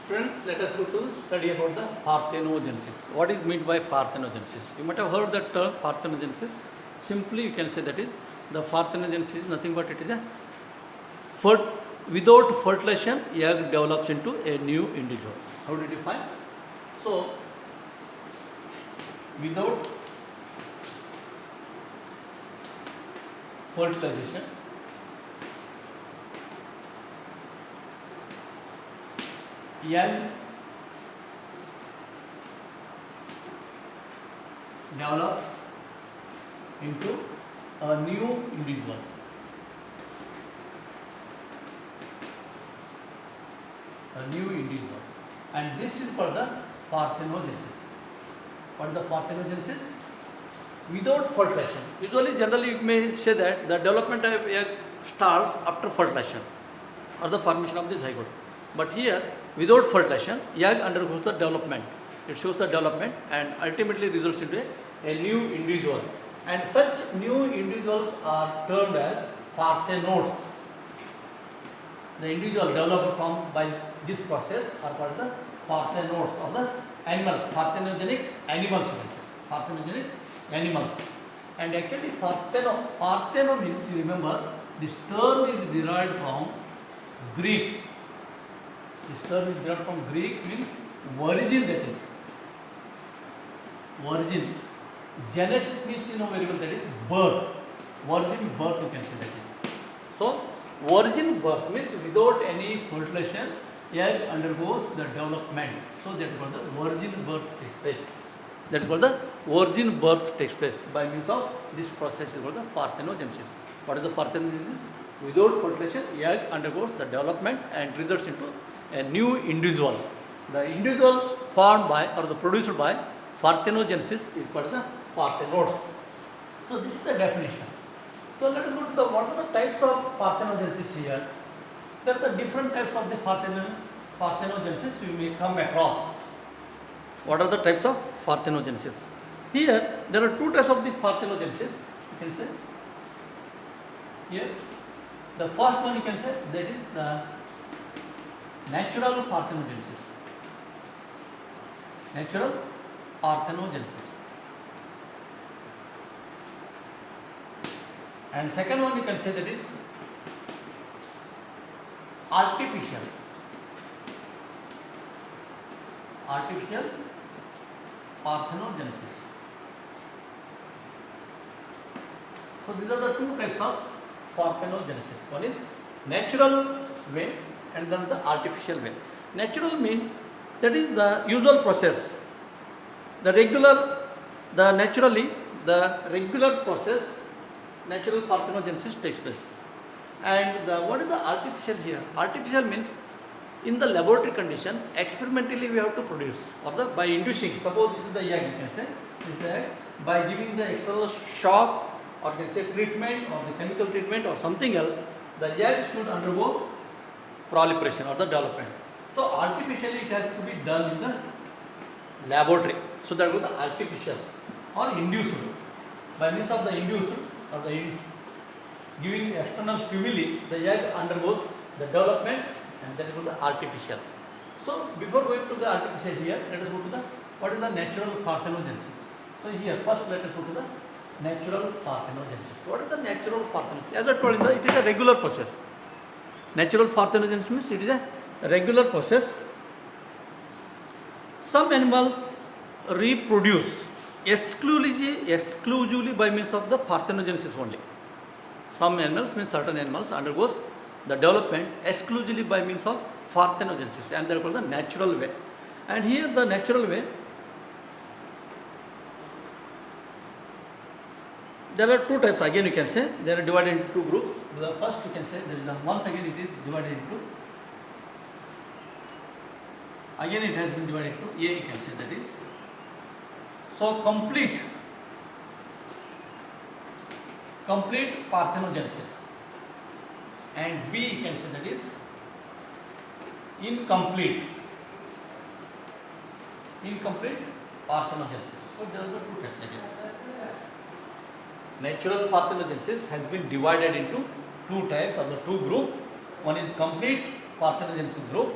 Students, let us go to study about the parthenogenesis. What is meant by parthenogenesis? You might have heard the term parthenogenesis. Simply, you can say that is the parthenogenesis is nothing but it is a without fertilization, egg develops into a new individual. How did you find? So, without fertilization, egg develops into a new individual. A new individual. And this is for the parthenogenesis. What is the parthenogenesis? Without fertilization. Usually, generally, you may say that the development of egg starts after fertilization or the formation of the zygote. But here, without fertilization, egg undergoes the development. It shows the development and ultimately results into a new individual. And such new individuals are termed as parthenodes. The individual developed from by this process are called the parthenodes of the animals, parthenogenic animals. Parthenogenic animals. And actually, partheno means, you remember, this term is derived from Greek. This term is derived from Greek, means origin, that is. Origin. Genesis means, you know very well, that is birth. Origin, birth, you can say that is. So, origin birth means without any fertilization, egg undergoes the development. So, that is called the origin birth takes place. That is called the origin birth takes place. By means of this process is called the parthenogenesis. What is the parthenogenesis? Without fertilization, egg undergoes the development and results into a new individual. The individual formed by or the produced by parthenogenesis is called the parthenodes. So, this is the definition. So, let us go to the what are the types of parthenogenesis here. There are the different types of the parthenogenesis you may come across. What are the types of parthenogenesis? Here, there are two types of the parthenogenesis, you can say. Here, the first one you can say that is the natural parthenogenesis. Natural parthenogenesis. And second one you can say that is artificial. Artificial parthenogenesis. So these are the two types of parthenogenesis. One is natural way and then the artificial way. Natural means that is the usual process. The regular process, natural parthenogenesis takes place. And what is the artificial here? Artificial means in the laboratory condition, experimentally we have to produce or by inducing. Suppose this is the egg, you can say, this is the egg. By giving the external shock or you can say treatment or the chemical treatment or something else, the egg should undergo proliferation or the development. So artificially it has to be done in the laboratory. So that was the artificial or induced. By means of the induced or the giving external stimuli, the egg undergoes the development and that is called the artificial. So before going to the artificial here, let us go to the what is the natural parthenogenesis. So here first let us go to the natural parthenogenesis. What is the natural parthenogenesis? As I told you, it is a regular process. Natural parthenogenesis means it is a regular process. Some animals reproduce exclusively by means of the parthenogenesis only. Some animals, means certain animals, undergoes the development exclusively by means of parthenogenesis and they are called the natural way. And here the natural way, there are two types again you can say, they are divided into two groups. The first you can say, there is once again it is divided into, again it has been divided into A, you can say that is. So complete parthenogenesis, and B you can say that is incomplete parthenogenesis. So there are the two types again. Natural parthenogenesis has been divided into two types of the two groups. One is complete parthenogenesis group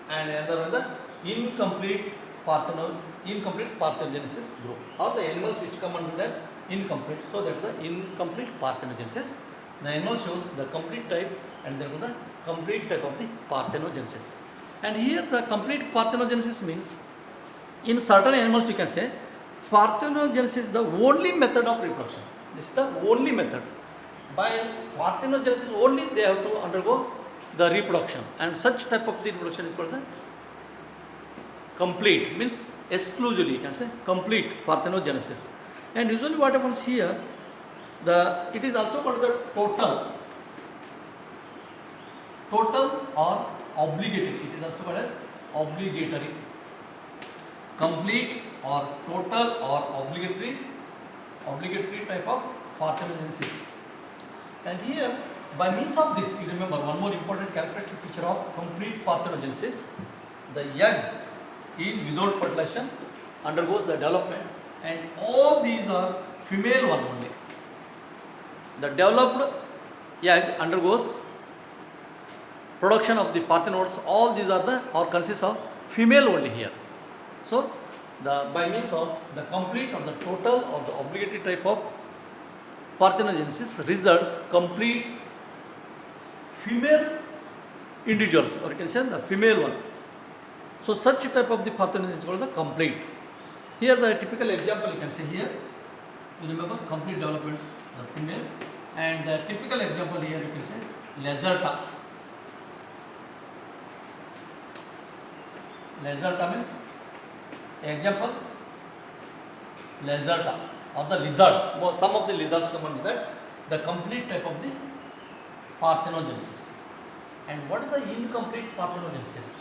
and another one the incomplete parthenogenesis group, or the animals which come under that incomplete. So that the incomplete parthenogenesis, the animal shows the complete type and then the complete type of the parthenogenesis. And here the complete parthenogenesis means in certain animals you can say parthenogenesis is the only method of reproduction. This is the only method. By parthenogenesis only they have to undergo the reproduction, and such type of the reproduction is called the complete, means exclusively you can say complete parthenogenesis. And usually what happens here, it is also called the total or obligatory. It is also called as obligatory, complete or total or obligatory type of parthenogenesis. And here, by means of this, you remember one more important characteristic feature of complete parthenogenesis: the egg is without fertilization, undergoes the development, and all these are female one only. The developed egg undergoes production of the parthenoids. All these are consist of female only here. So, by means of the complete or the total or the obligatory type of parthenogenesis results complete female individuals, or you can say the female one. So such type of the parthenogenesis is called the complete. Here the typical example you can see here. You remember complete developments, the female, and the typical example here you can say Lacerta. Lacerta means example Lacerta, or the lizards. Some of the lizards come under that, the complete type of the parthenogenesis. And what is the incomplete parthenogenesis?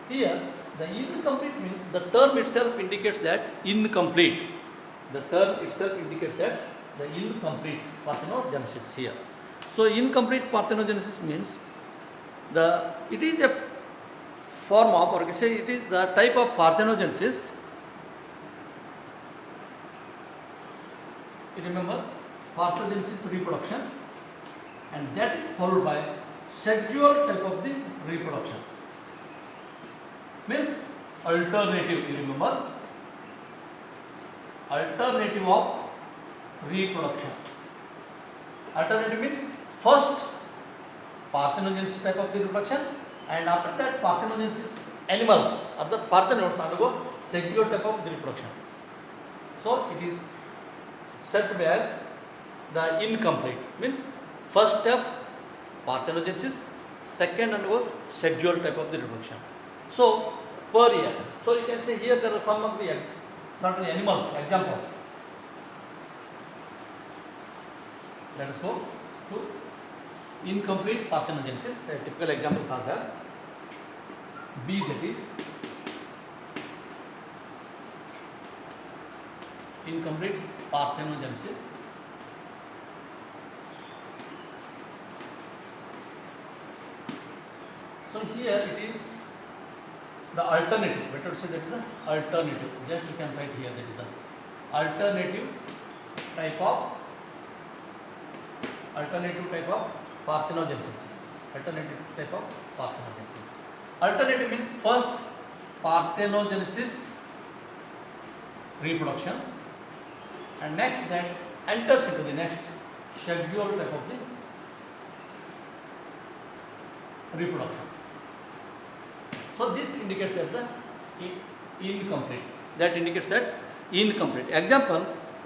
Here, the incomplete means the term itself indicates that incomplete. The term itself indicates that the incomplete parthenogenesis here. So, incomplete parthenogenesis means it is a form of, or you can say it is the type of parthenogenesis. You remember parthenogenesis reproduction, and that is followed by sexual type of the reproduction. Means alternative, you remember, alternative of reproduction. Alternative means first parthenogenesis type of the reproduction, and after that parthenogenesis animals or the parthenoids undergo sexual type of the reproduction. So it is said to be as the incomplete, means first step parthenogenesis, second undergoes sexual type of the reproduction. So per year, so you can say here there are some of the certain animals, examples. Let us go to incomplete parthenogenesis. Typical examples are there. Bee, that is incomplete parthenogenesis. So here it is the alternative. Better to say that is the alternative. Just you can write here that is the alternative type of parthenogenesis. Alternative type of parthenogenesis. Alternative means first parthenogenesis reproduction, and next that enters into the next sexual type of the reproduction. So this indicates that the incomplete. That indicates that incomplete. Example,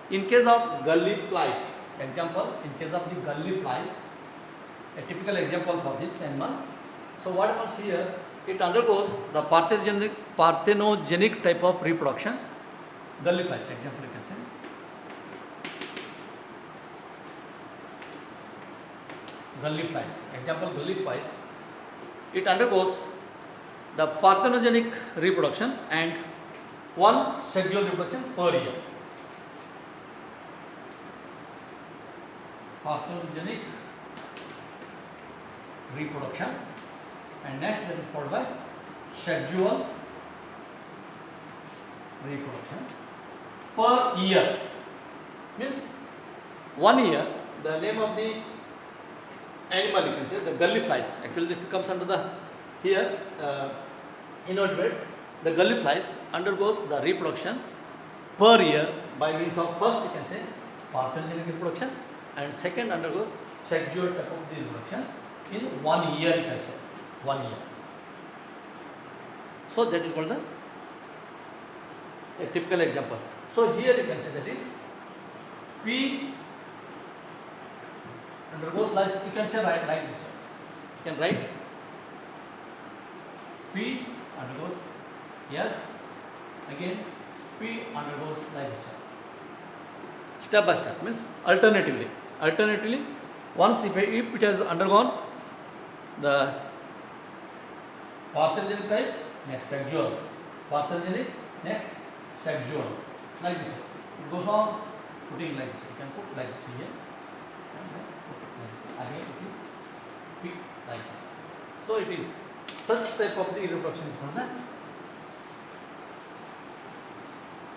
in case of gully flies. Example, in case of the gully flies, a typical example for this animal. So what happens here? It undergoes the parthenogenic type of reproduction. Gully flies, example you can say. Gully flies. Example, gully flies. It undergoes the parthenogenic reproduction and one sexual reproduction per year. Parthenogenic reproduction, and next that is followed by sexual reproduction per year. Means 1 year, the name of the animal you can say, the gully flies. Actually this comes under the here invertebrate, the gully flies undergoes the reproduction per year by means of first you can say parthenogenic reproduction and second undergoes sexual type of the reproduction in 1 year you can say 1 year. So that is called the a typical example. So here you can say that is P undergoes like you can say like this. You can write P undergoes yes again P undergoes like this. Step by step means alternatively once if it has undergone the parthenogenic type next sexual parthenogenic next sexual like this. It goes on putting like this. You can put like this here and then put it like this. Again it is P like this. So it is such type of the reproduction is called the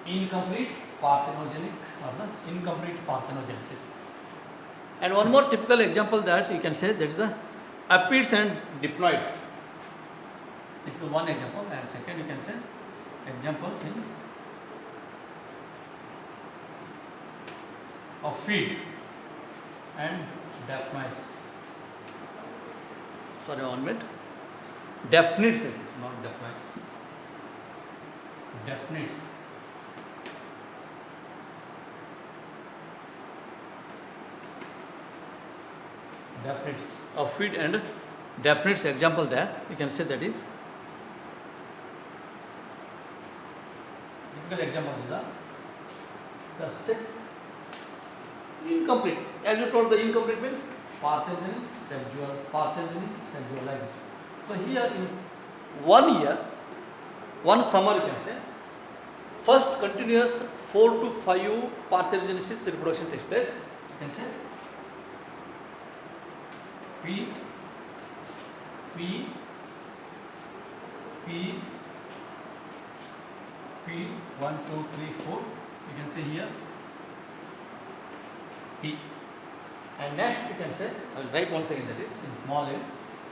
incomplete parthenogenic or the incomplete parthenogenesis. And one more typical example that you can say that is the apids and diploids. This is the one example, and second you can say examples in of feed and daphnids. Sorry, 1 minute. Daphnids, that is not daphnids. Daphnids. Daphnids of feed and daphnids example there you can say that is typical example is the set incomplete. As you told, the incomplete means parthenogenic sexual like this. So here in 1 year, one summer you can say, first continuous 4 to 5 parthenogenesis reproduction takes place. You can say P 1, 2, 3, 4. You can say here P. And next you can say, I will write once again that is in small a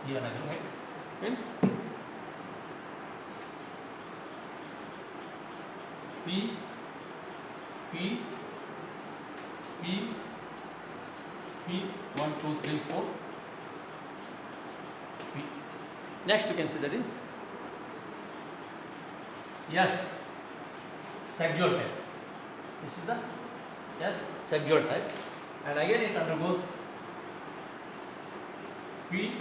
here I will write means P 1, 2, 3, 4 P. Next you can say that is yes sexual type. This is the yes sexual type, and again it undergoes P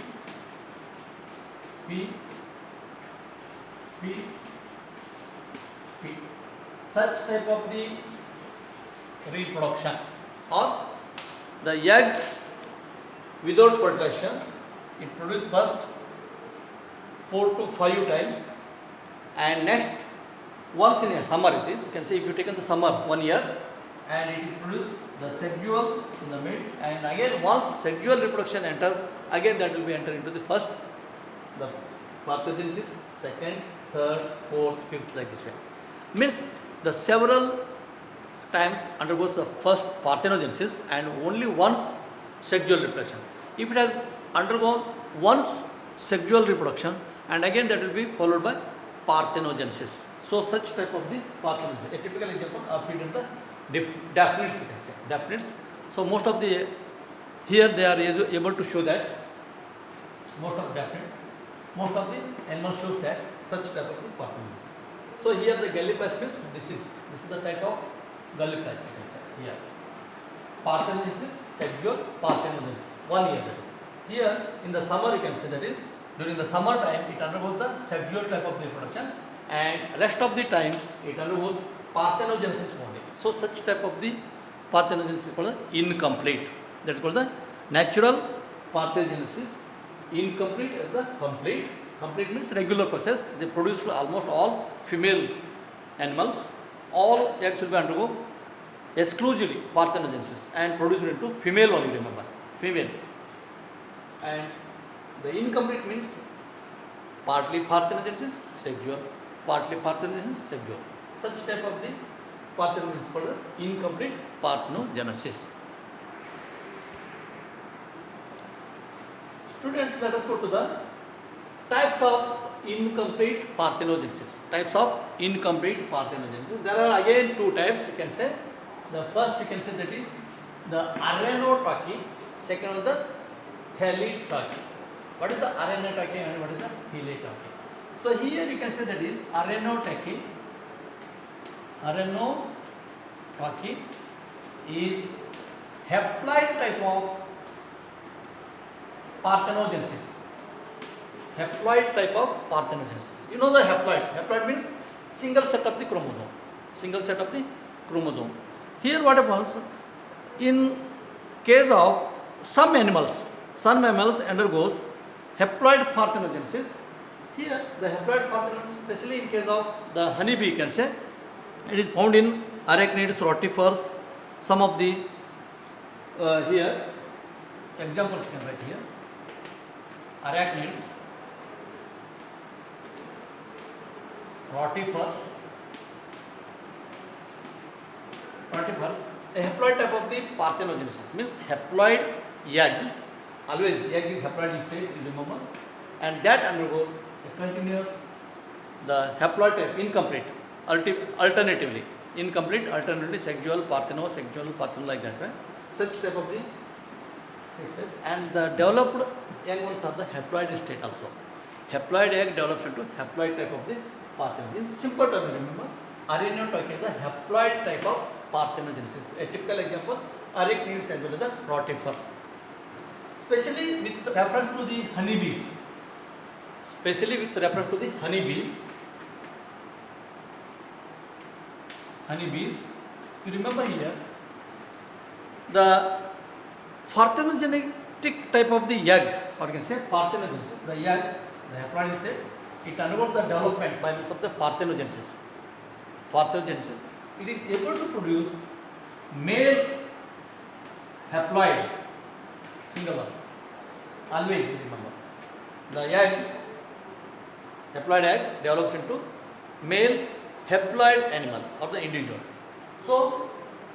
such type of the reproduction or the egg without fertilization it produces first 4 to 5 times, and next once in a summer it is, you can say if you take in the summer 1 year and it is produced the sexual in the mid, and again once sexual reproduction enters again that will be entered into the first the parthenogenesis, second, third, fourth, fifth like this way. Means the several times undergoes the first parthenogenesis and only once sexual reproduction. If it has undergone once sexual reproduction and again that will be followed by parthenogenesis. So such type of the parthenogenesis. A typical example of feed in the daphnids you can say. Daphnids. So most of the here they are able to show that most of the animals shows that such type of the parthenogenesis. So here the gallipods means this is the type of gallipods you can say here. Parthenogenesis, sexual parthenogenesis, 1 year. Here in the summer you can say that is during the summer time it undergoes the sexual type of the reproduction, and rest of the time it undergoes parthenogenesis only. So such type of the parthenogenesis is called incomplete. That is called the natural parthenogenesis. Incomplete is the complete. Complete means regular process. They produce almost all female animals. All eggs will be undergo exclusively parthenogenesis and produced into female only, remember, female. And the incomplete means partly parthenogenesis, sexual, partly parthenogenesis, sexual. Such type of the parthenogenesis is called the incomplete parthenogenesis. Students, let us go to the types of incomplete parthenogenesis. Types of incomplete parthenogenesis. There are again two types you can say. The first you can say that is the arenotachy. Second one the thelytachy. What is the arenotachy and what is the thelytachy? So here you can say that is arenotachy. Arenotachy is haploid type of parthenogenesis. Haploid type of parthenogenesis. You know the haploid. Haploid means single set of the chromosome. Single set of the chromosome. Here what happens in case of some animals, some mammals undergoes haploid parthenogenesis. Here the haploid parthenogenesis, especially in case of the honeybee, you can say, it is found in arachnids, rotifers, some of the here examples you can write here. Arachnids, rotifers, a haploid type of the parthenogenesis means haploid egg. Always egg is haploid state, you remember, and that undergoes a continuous the haploid type incomplete, alternatively sexual partheno like that, right? Such type of the space, and the developed young ones are the haploid state also. Haploid egg develops into haploid type of the parthenogenesis. In simple term, remember, arenotachy is the haploid type of parthenogenesis. A typical example, arachnids as well as the rotifers. Especially with reference to the honeybees. You remember here, the parthenogenetic type of the egg, or you can say parthenogenesis, the egg, the haploid state, it undergoes the development by means of the parthenogenesis. It is able to produce male haploid, single one. Always remember, the egg, haploid egg develops into male haploid animal or the individual. So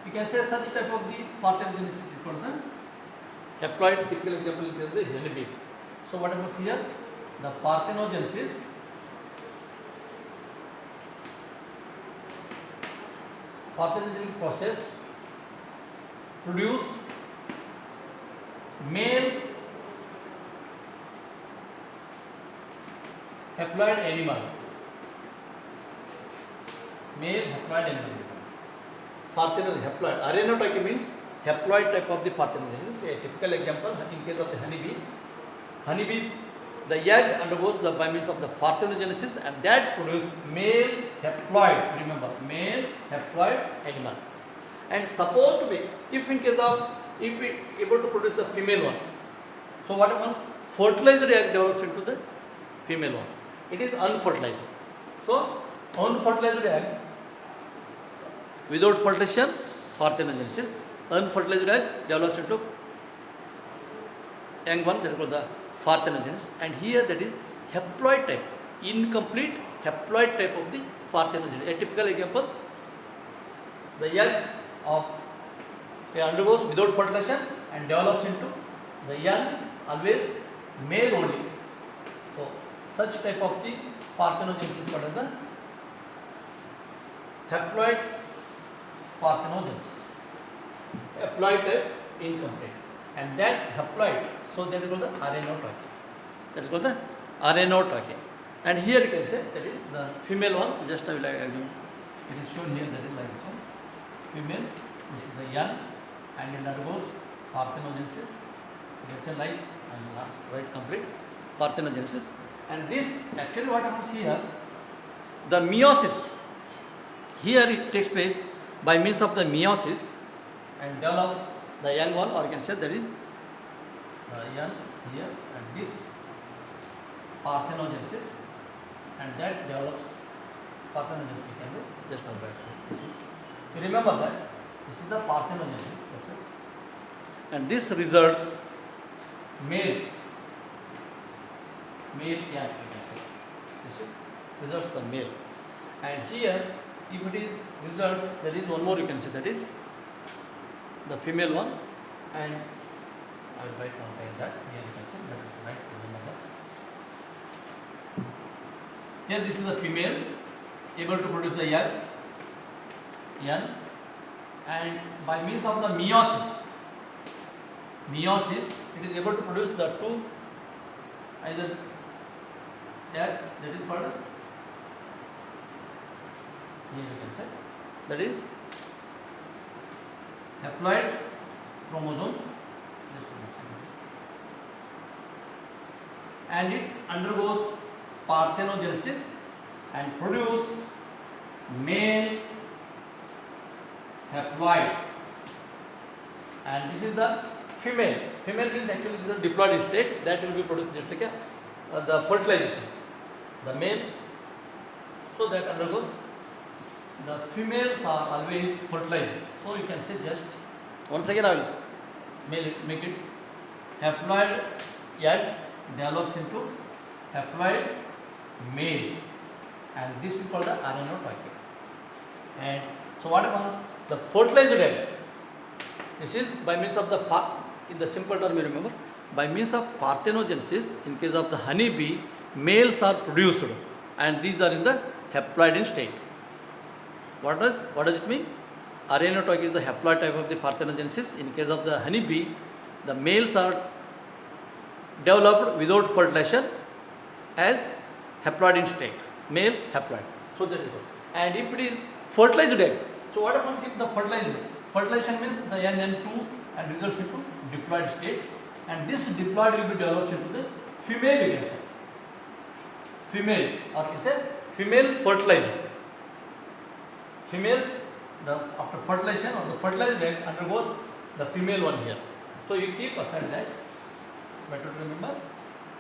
you can say such type of the parthenogenesis is called the haploid. Typical example is the honeybees. So what happens here? The parthenogenesis process produce male haploid animal. Haploid. Arenotachy means haploid type of the parthenogenesis. A typical example in case of the honeybee, the egg undergoes the by means of the parthenogenesis, and that produces male haploid. Remember, male haploid animal. And supposed to be, if in case of if it able to produce the female one, so what happens? Fertilized egg develops into the female one. It is unfertilized. So unfertilized egg without fertilization, parthenogenesis. Unfertilized egg develops into young one, that is called the parthenogenesis. And here that is haploid type, incomplete haploid type of the parthenogenesis. A typical example, the egg of undergoes without fertilization and develops into the young, always male only. So such type of the parthenogenesis is called as the haploid parthenogenesis. Haploid type incomplete, and that haploid, so that is called the arenotachy. And here you can say that is the female one. Just I will assume it is shown here, that is like this one. Female, this is the young, and it undergoes parthenogenesis. You can say like, I will not write complete parthenogenesis. And this actually what happens here, the meiosis. Here it takes place by means of the meiosis and develops the young one, or you can say that is the young here, and this parthenogenesis, and that develops parthenogenesis. You can be just over. You remember that this is the parthenogenesis process, and this results male egg, you can say. This is results the male, and here if it is results, there is one more you can say, that is the female one, and I will write once again that here you can say that, right, remember that. here this is the female able to produce the eggs N, and by means of the meiosis it is able to produce the two either egg, that is called as, here you can say, that is haploid chromosomes, and it undergoes parthenogenesis and produce male haploid, and this is the female. Female means actually this is a diploid state that will be produced just like the fertilization. The male, so that undergoes, the females are always fertilized. So you can say just once again I will make it haploid egg develops into haploid male, and this is called the RNA-toic. And so what happens? The fertilized egg, this is by means of the, in the simple term you remember, by means of parthenogenesis, in case of the honeybee, males are produced and these are in the haploid state. What does it mean? RNA-toic is the haploid type of the parthenogenesis. In case of the honeybee, the males are developed without fertilization as haploid state, male haploid. So that is good. And if it is fertilized egg, so what happens if the fertilization means the NN2 and results into diploid state, and this diploid will be developed into the female, you can say. Female, or you say female fertilized. Female, after fertilization or the fertilized egg undergoes the female one here. So you keep aside that. Better to remember,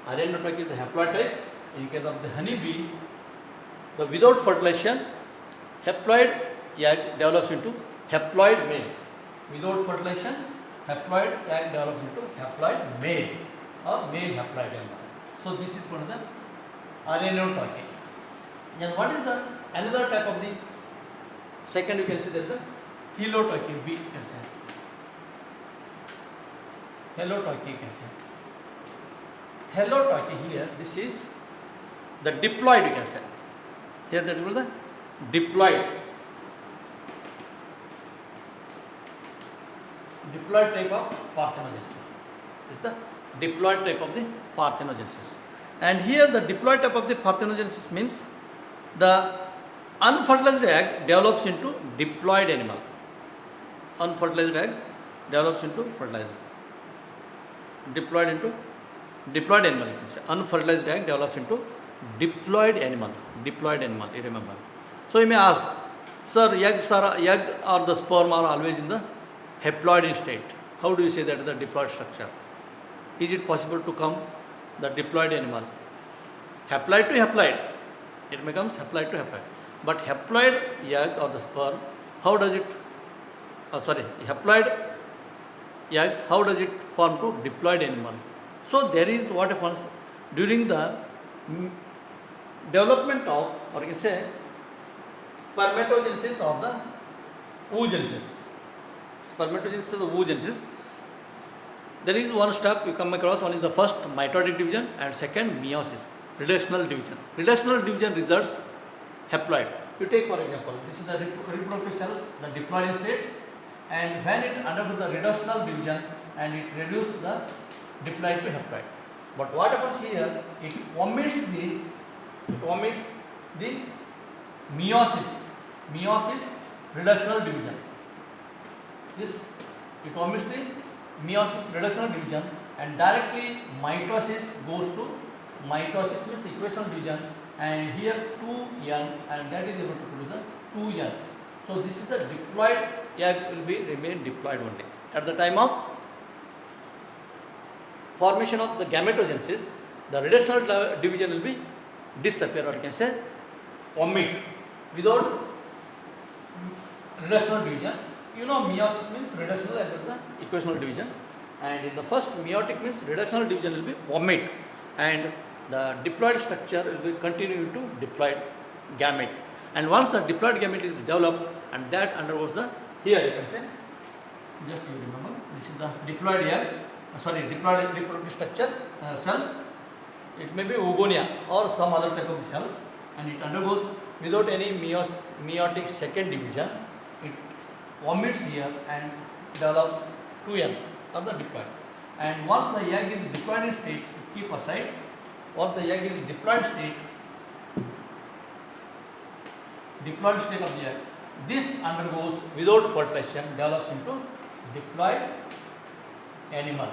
RNA-toic is the haploid type. In case of the honeybee, the without fertilization, haploid egg develops into haploid males. Without fertilization, haploid egg develops into haploid male or male haploid egg. So this is called the RNA-toic. And what is the another type of the second, you can see there is the thelotoic, we can say. Thelotoic, you can say. Thelotoic here, this is the diploid, you can say. Here that is called the diploid. Diploid type of parthenogenesis. This is the diploid type of the parthenogenesis. And here the diploid type of the parthenogenesis means the unfertilized egg develops into diploid animal. Unfertilized egg develops into fertilized. Diploid animal, you can say. Unfertilized egg develops into diploid animal, you remember. So you may ask, sir, egg or the sperm are always in the haploid state. How do you say that is the diploid structure? Is it possible to come the diploid animal? Haploid to haploid, it becomes haploid to haploid. But haploid egg or the sperm, how does it, haploid egg, how does it form to diploid animal? So there is what happens during the development of, or you can say, spermatogenesis of the oogenesis. Spermatogenesis of the oogenesis. There is one step you come across. One is the first mitotic division and second meiosis, reductional division. Reductional division results haploid. You take for example, this is the reproductive cells, the diploid state, and when it undergoes the reductional division and it reduces the diploid to haploid. But what happens here? It omits the meiosis, reductional division. It omits the meiosis, reductional division, and directly mitosis goes to mitosis means equational division, and here 2N, and that is able to produce the 2N. So this is the diploid egg will be remain diploid only. At the time of formation of the gametogenesis, the reductional division will be disappear, or you can say omit. Without reductional division, you know meiosis means reductional and the equational division, and in the first meiotic means reductional division will be omit, and the diploid structure will be continue to diploid gamete. And once the diploid gamete is developed, and that undergoes the, here you can say, just you remember, this is the diploid egg, diploid reproductive structure cell. It may be oogonia or some other type of cells, and it undergoes without any meiotic second division. It omits here and develops 2n of the diploid. And once the egg is diploid in state, keep aside. Once the egg is diploid state of the egg, this undergoes without fertilization, develops into diploid animal.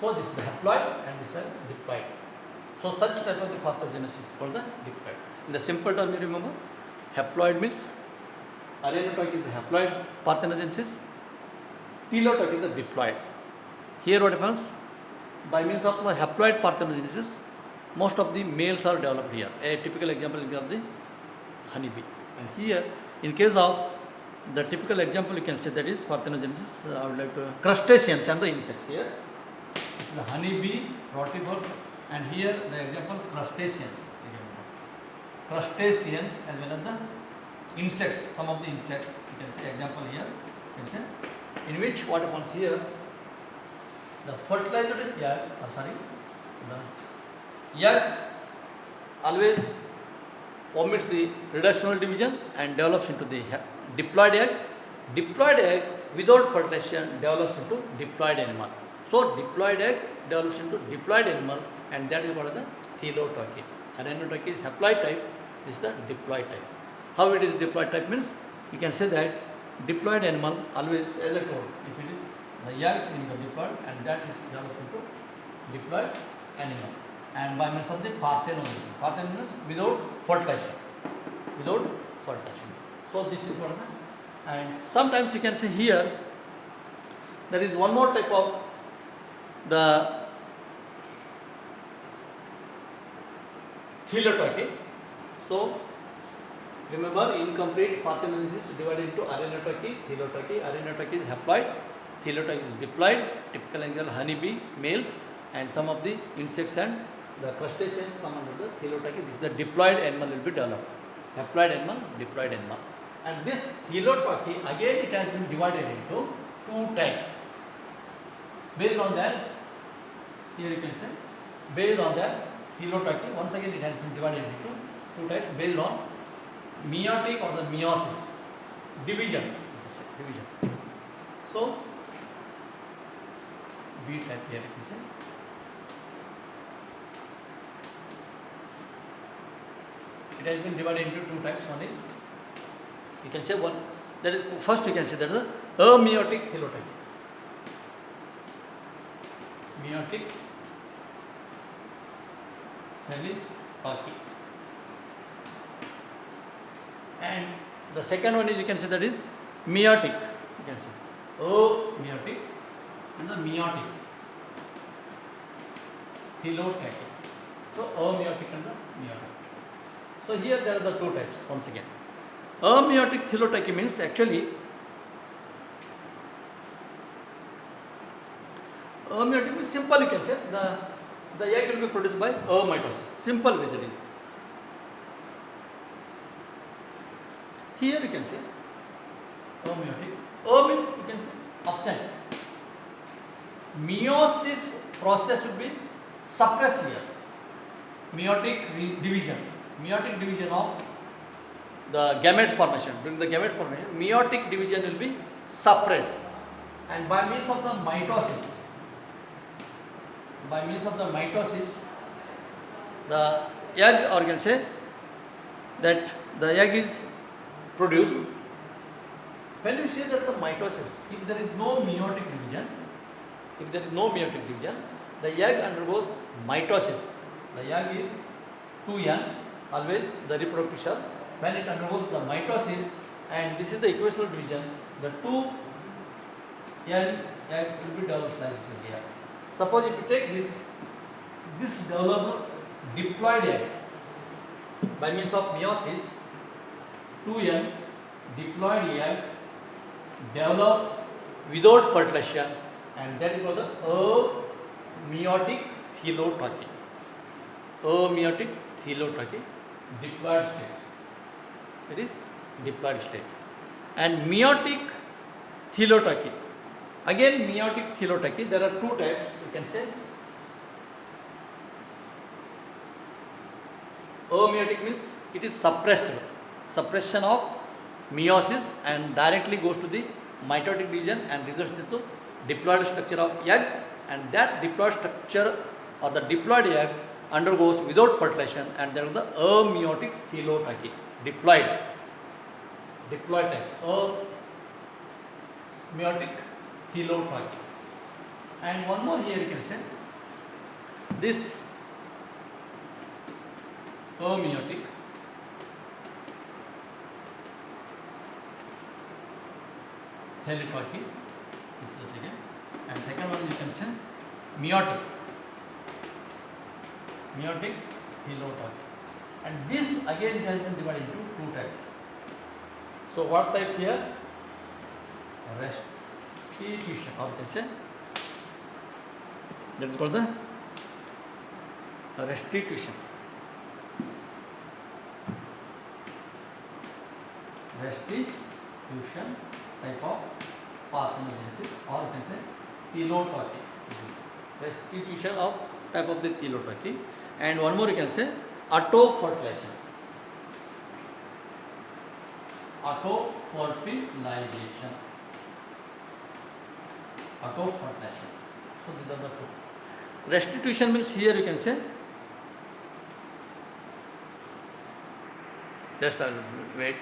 So this is the haploid and this is diploid. So such type of the parthenogenesis is called the diploid. In the simple term, you remember, haploid means Arenotoic is the haploid parthenogenesis, Telotoic is the diploid. Here what happens? By means of the haploid parthenogenesis, most of the males are developed here. A typical example is of the honeybee. And here, in case of the typical example, you can say that is parthenogenesis. I would like to crustaceans and the insects here. This is the honeybee, rotifers, and here the example crustaceans. Crustaceans as well as the insects. Some of the insects, you can say example here. You can say in which what happens here, the fertilized egg, the egg always omits the reductional division and develops into the diploid egg. Diploid egg without fertilization develops into diploid animal. So diploid egg develops into diploid animal, and that is what is the Telotoic. Arenotoic is haploid type, this is the diploid type. How it is diploid type means, you can say that diploid animal always, as I told, if it is the egg in the diploid, and that is developed into diploid animal, and by means of the parthenogenesis. Parthenogenesis without fertilization. Without fertilization. So this is what the, and sometimes you can say here, there is one more type of the Telotoic. So remember, incomplete parthenogenesis divided into Arenotoic, Telotoic. Arenotoic is haploid, Telotoic is diploid. Typical example honeybee males, and some of the insects and the crustaceans come under the Telotoic. This is the diploid animal will be developed. Haploid animal, diploid animal. And this Telotoic, again it has been divided into two types. Based on that, here you can say, based on that Telotoic, once again it has been divided into two types based on meiotic or the meiosis, division. So, B type here you can say. It has been divided into two types. One is, you can say one, that is first you can say that is the ameiotic Telotoic. Meiotic Telotoic. And the second one is, you can say that is meiotic. You can say ameiotic and the meiotic Telotoic. So ameiotic and the meiotic. So here there are the two types once again. Ameiotic Telotoic means actually, ameiotic means simple, you can say the egg will be produced by amitosis. Simple way that is. Here you can say ameiotic. A means you can say absent. Meiosis process will be suppressed here. Meiotic division of the gametes formation. During the gamete formation, meiotic division will be suppressed, and by means of the mitosis, the egg, or you can say that the egg is produced. When you say that the mitosis, if there is no meiotic division, the egg undergoes mitosis. The egg is 2n, always the reproductive cell. When it undergoes the mitosis, and this is the equational division, the two egg will be developed like this here. Suppose if you take this developed diploid egg by means of meiosis, 2n diploid egg develops without fertilization, and that is called the ameiotic Telotoic. Ameiotic Telotoic, diploid state. It is diploid state. And meiotic Telotoic. Again, meiotic Telotoic, there are two types, you can say. Ameiotic means it is suppression of meiosis and directly goes to the mitotic division and results into diploid structure of egg, and that diploid structure or the diploid egg undergoes without fertilization, and there is the ameiotic theliotachy, diploid type, ameiotic theliotachy. And one more here you can say, this ameiotic theliotachy, this is the second, and second one you can say meiotic theliotachy, and this again it has been divided into two types. So what type here? Restitution, or you can say that is called the restitution type of parthenogenesis, or you can say theliotachy, restitution of type of the theliotachy. And one more you can say autofertilization. So these are the two. Restitution means here you can say, just wait.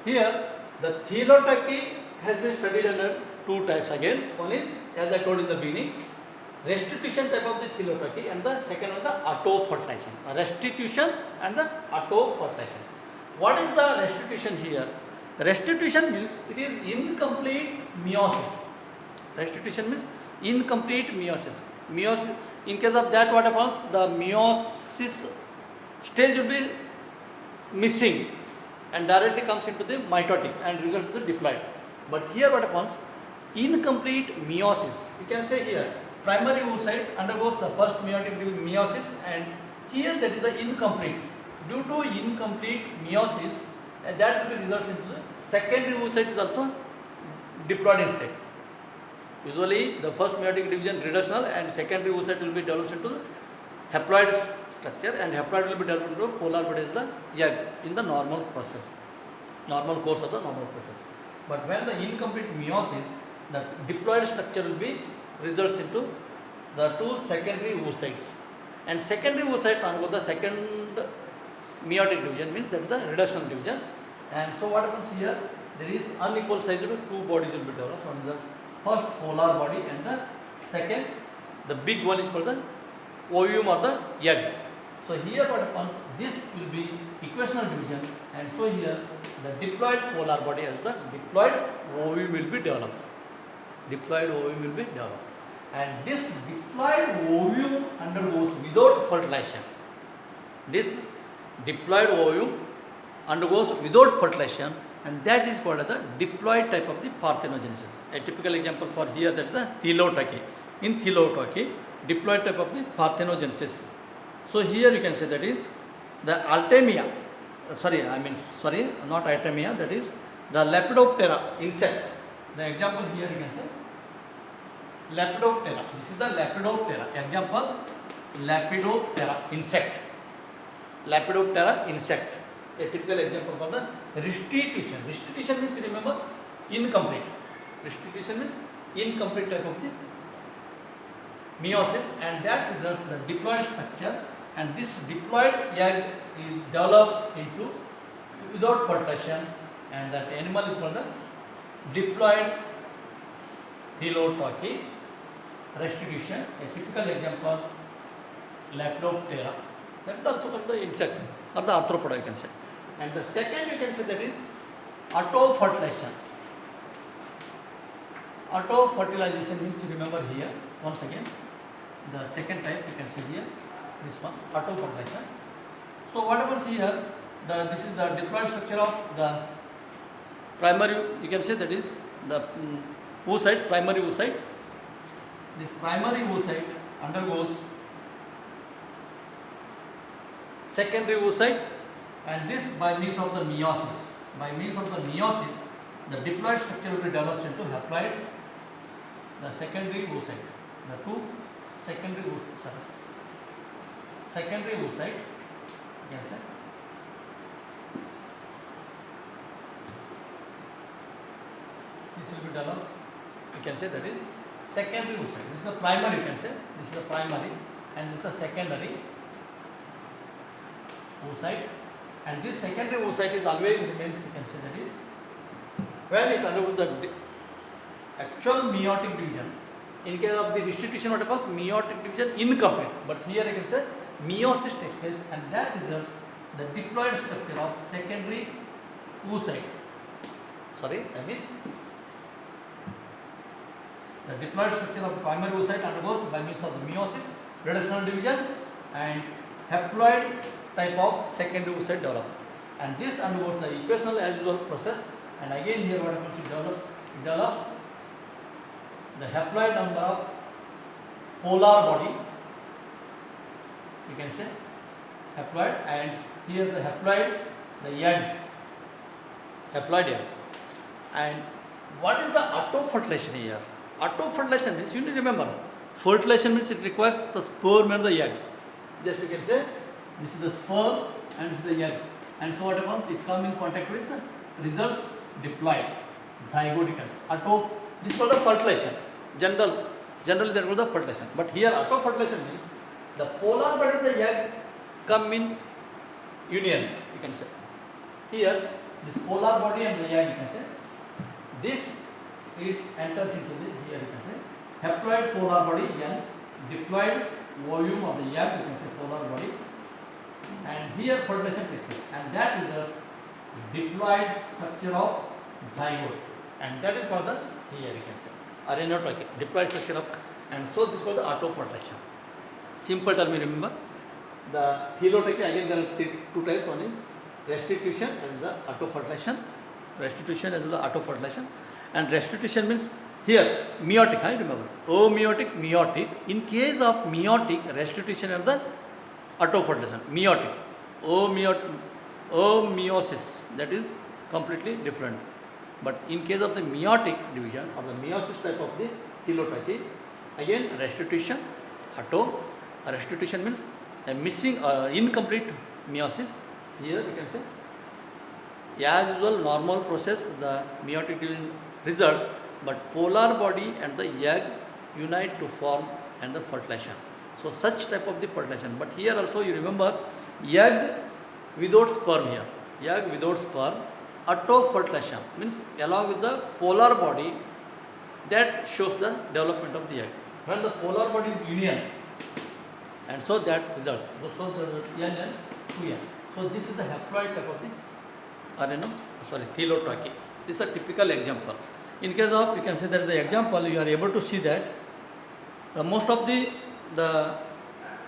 Here the theliotachy has been studied under two types again. One is, as I told in the beginning, restitution type of the theliotachy, and the second one the autofertilization. Restitution and the autofertilization. What is the restitution here? Restitution means it is incomplete meiosis. Restitution means incomplete meiosis. In case of that, what happens? The meiosis stage will be missing and directly comes into the mitotic and results in the diploid. But here what happens? Incomplete meiosis. You can say here primary oocyte undergoes the first meiosis, and here that is the incomplete. Due to incomplete meiosis, that will results into the secondary oocyte is also diploid in state. Usually the first meiotic division reductional, and secondary oocyte will be developed into the haploid structure, and haploid will be developed into polar body of the egg in the normal course of the normal process. But when the incomplete meiosis, the diploid structure will be results into the two secondary oocytes, and secondary oocytes undergo the second meiotic division, means that is the reductional division. And so what happens here? There is unequal sized two bodies will be developed. One is the first polar body, and the second, the big one, is called the ovum or the egg. So here what happens? This will be equational division, and so here the diploid polar body as the diploid ovum will be developed. And this diploid ovum undergoes without fertilization. This diploid ovum undergoes without fertilization, and that is called as the diploid type of the parthenogenesis. A typical example for here, that is the theliotachy. In theliotachy, diploid type of the parthenogenesis. So here you can say that is the Artemia, not Artemia, that is the Lepidoptera insect. The example here you can say Lepidoptera. This is the Lepidoptera. Example, Lepidoptera insect. A typical example for the restitution. Restitution means, remember, incomplete. Restitution means incomplete type of the meiosis, and that results in the diploid structure, and this diploid egg is developed into without fertilization, and that animal is called the diploid theliotachy. Restitution, a typical example, Lepidoptera. That is also called the insect or the arthropoda, you can say. And the second you can say that is autofertilization. Autofertilization means, you remember here, once again, the second type you can see here, this one, autofertilization. So what happens here, this is the diploid structure of the primary, you can say that is the oocyte, primary oocyte. This primary oocyte undergoes secondary oocyte, and this by means of the meiosis. By means of the meiosis, the diploid structure will be developed into haploid, the secondary oocyte. The two secondary oocytes, secondary oocyte, you can say. This will be developed, you can say, that is secondary oocyte. This is the primary, you can say. This is the primary and this is the secondary oocyte. And this secondary oocyte is always remains, you can say, that is when it undergoes the actual meiotic division. In case of the restitution, what happens? Meiotic division incomplete. But here I can say meiosis takes place, and that results the diploid structure of secondary oocyte. The diploid structure of primary oocyte undergoes by means of the meiosis, reductional division, and haploid type of secondary oocyte develops. And this undergoes the equational as usual process. And again here what happens? It develops the haploid number of polar body, you can say haploid, and here the haploid, the egg, haploid egg. And what is the autofertilization here? Autofertilization means, you need to remember, fertilization means it requires the sperm and the egg. Just you can say this is the sperm and this is the egg. And so what happens? It comes in contact with the results diploid, zygote, you can say. This is called the fertilization. Generally that was the fertilization. But here autofertilization means the polar body and the egg come in union, you can say. Here this polar body and the egg, you can say, this is enters into the, here you can say, haploid polar body and diploid volume of the egg, you can say polar body, and here fertilization takes place, and that results diploid structure of zygote, and that is called the, here you can say, RNA diploid structure of, and so this is called the autofertilization. Simple term you remember. The thelotoky, again there are two types. One is restitution and the autofertilization. Restitution as well as the autofertilization. And restitution means here meiotic, remember, meiotic. In case of meiotic, restitution and the autofertilization. Meiosis, that is completely different. But in case of the meiotic division or the meiosis type of the thelotoky, again restitution, restitution means a missing incomplete meiosis. Here you can say, as usual normal process, the meiotic division results, but polar body and the egg unite to form and the fertilization. So such type of the fertilization. But here also you remember, egg without sperm here, egg without sperm, autofertilization means along with the polar body, that shows the development of the egg. When the polar body is union, and so that results. So the N and 2N. So this is the haploid type of the thelotoky. This is a typical example. In case of, you can say that the example, you are able to see that most of the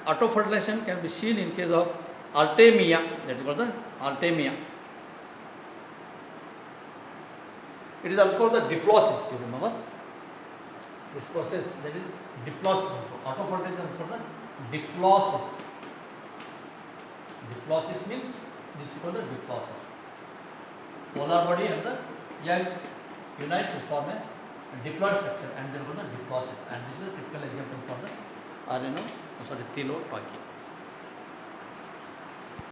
autofertilization can be seen in case of Artemia, that is called the Artemia. It is also called the diplosis, you remember. This process, that is diplosis. Autofertilization is called the diplosis. Diplosis means, this is called the diplosis. Polar body and the egg unite to form a diploid structure, and then called the diplosis. And this is a typical example for the thelotoky.